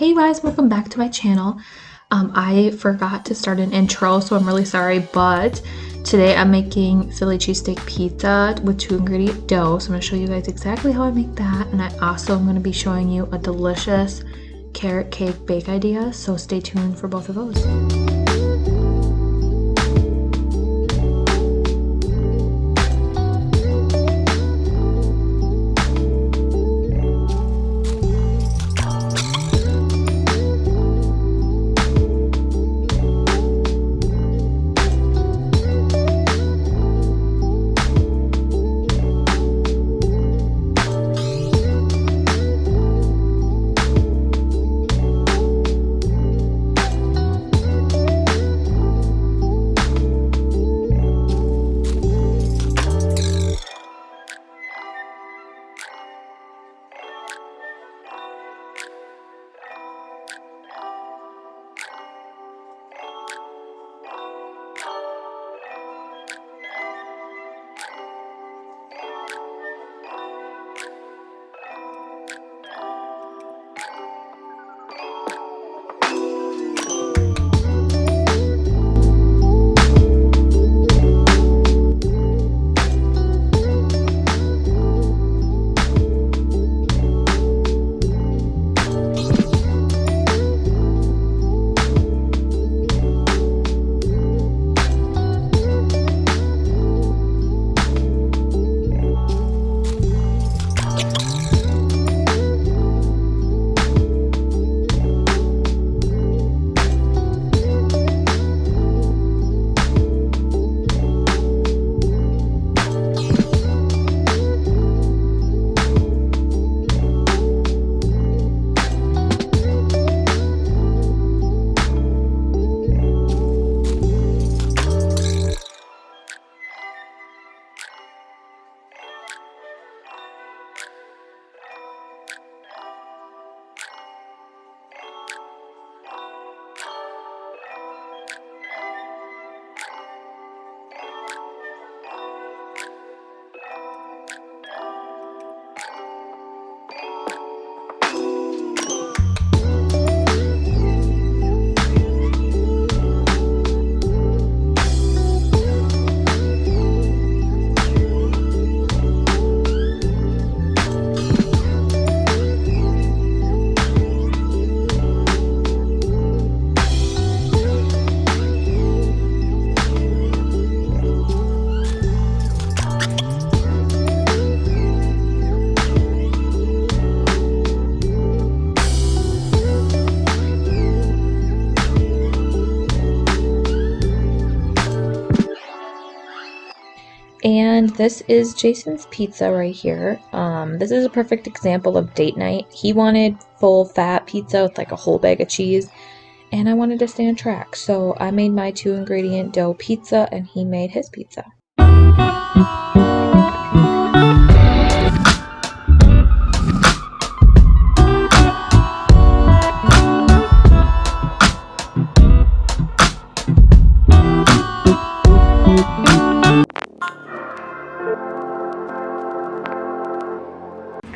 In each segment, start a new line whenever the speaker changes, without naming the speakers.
Hey guys, welcome back to my channel. I forgot to start an intro, so I'm really sorry, but today I'm making Philly cheesesteak pizza with 2-ingredient dough. So I'm going to show you guys exactly how I make that, and I also am going to be showing you a delicious carrot cake bake idea, so stay tuned for both of those. And this is Jason's pizza right here. This is a perfect example of date night. He wanted full fat pizza with like a whole bag of cheese, and I wanted to stay on track. So I made my 2-ingredient dough pizza, and he made his pizza.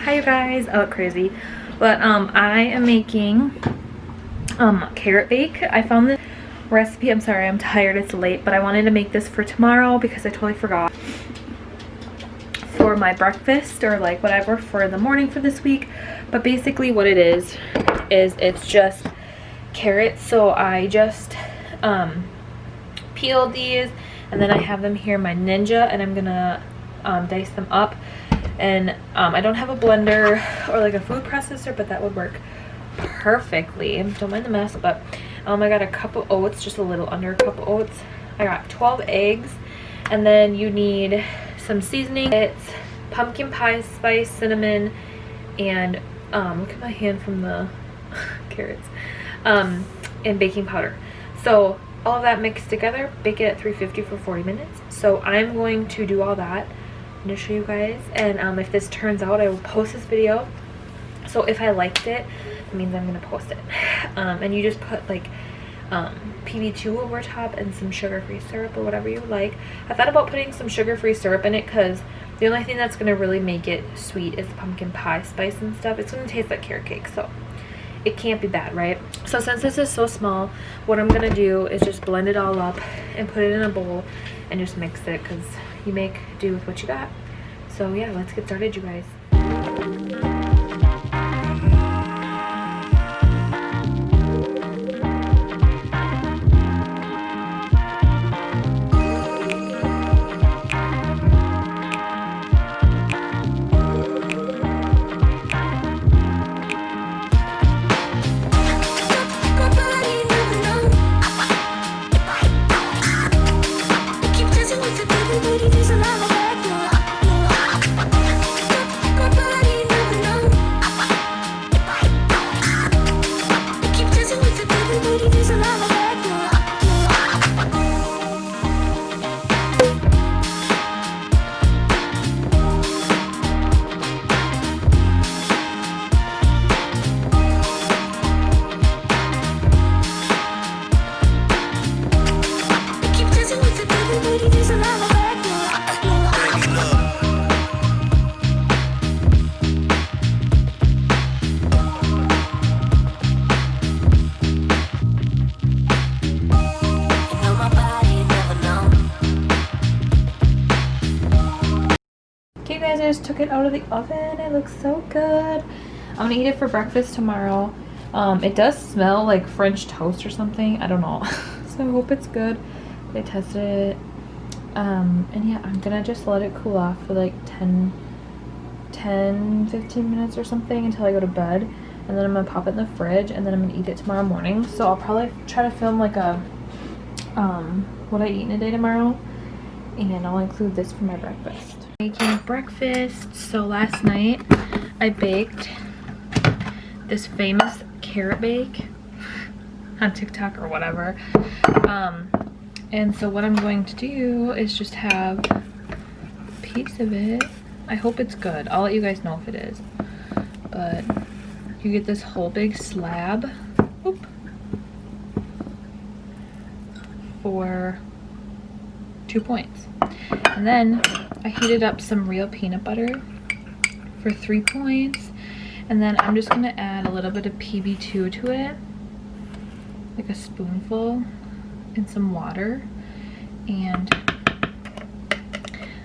Hi you guys, I look crazy, but I am making carrot bake. I found this recipe. I'm sorry, I'm tired, it's late, but I wanted to make this for tomorrow because I totally forgot, for my breakfast or like whatever for the morning for this week. But basically what it is it's just carrots. So I just peeled these, and then I have them here in my Ninja, and I'm gonna dice them up. And I don't have a blender or like a food processor, but that would work perfectly. Don't mind the mess. But I got a cup of oats, just a little under a cup of oats. I got 12 eggs, and then you need some seasoning. It's pumpkin pie spice, cinnamon, and look at my hand from the carrots, and baking powder. So all of that mixed together, bake it at 350 for 40 minutes. So I'm going to do all that. I'm going to show you guys, and if this turns out, I will post this video. So if I liked it, it means I'm going to post it. And you just put like PB2 over top and some sugar-free syrup or whatever you like. I thought about putting some sugar-free syrup in it because the only thing that's going to really make it sweet is the pumpkin pie spice and stuff. It's going to taste like carrot cake. So it can't be bad, right? So since this is so small, what I'm gonna do is just blend it all up and put it in a bowl and just mix it, because you make do with what you got. So yeah, let's get started, you guys. Okay guys, I just took it out of the oven. It looks so good. I'm gonna eat it for breakfast tomorrow. It does smell like French toast or something. I don't know. So I hope it's good. I tested it. And yeah, I'm gonna just let it cool off for like 10-15 minutes or something until I go to bed. And then I'm gonna pop it in the fridge, and then I'm gonna eat it tomorrow morning. So I'll probably try to film like a what I eat in a day tomorrow, and I'll include this for my breakfast. Making breakfast. So last night I baked this famous carrot bake on TikTok or whatever. And so what I'm going to do is just have a piece of it. I hope it's good. I'll let you guys know if it is. But you get this whole big slab. Oop, for 2 points. And then I heated up some real peanut butter for 3 points. And then I'm just gonna add a little bit of PB2 to it, like a spoonful, and some water. And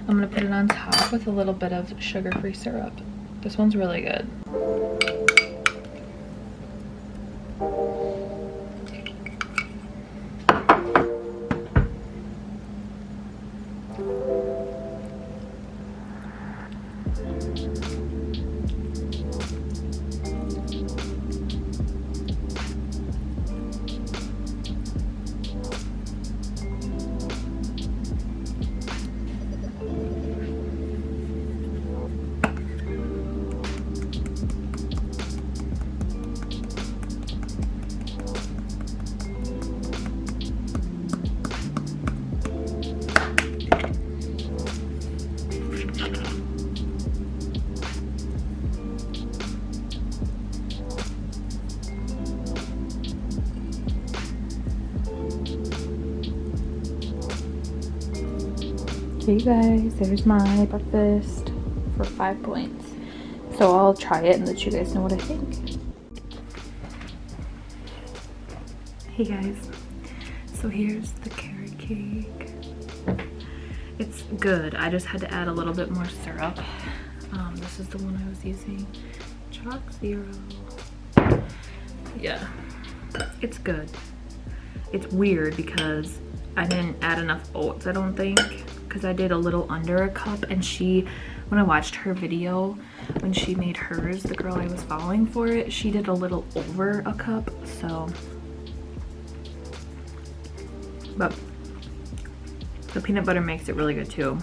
I'm gonna put it on top with a little bit of sugar-free syrup. This one's really good. Okay, you guys, there's my breakfast for 5 points. So I'll try it and let you guys know what I think. Hey guys, so here's the carrot cake. It's good. I just had to add a little bit more syrup. This is the one I was using. Chalk Zero. Yeah, it's good. It's weird because I didn't add enough oats, I don't think, because I did a little under a cup, and when I watched her video, when she made hers, the girl I was following for it, she did a little over a cup, so. But the peanut butter makes it really good too.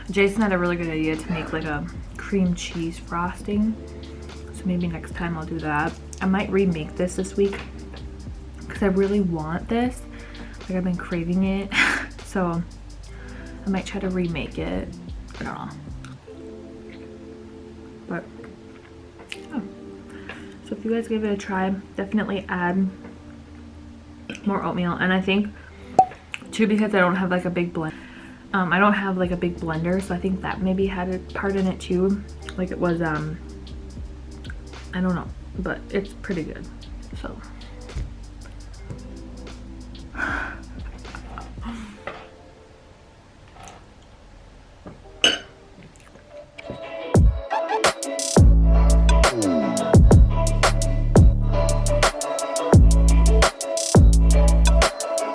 Jason had a really good idea to make like a cream cheese frosting, so maybe next time I'll do that. I might remake this week because I really want this. Like, I've been craving it. So I might try to remake it. I don't know. But yeah. So if you guys give it a try, definitely add more oatmeal. And I think too, because I don't have like a big blend, I don't have like a big blender, so I think that maybe had a part in it too. Like it was I don't know, but it's pretty good. So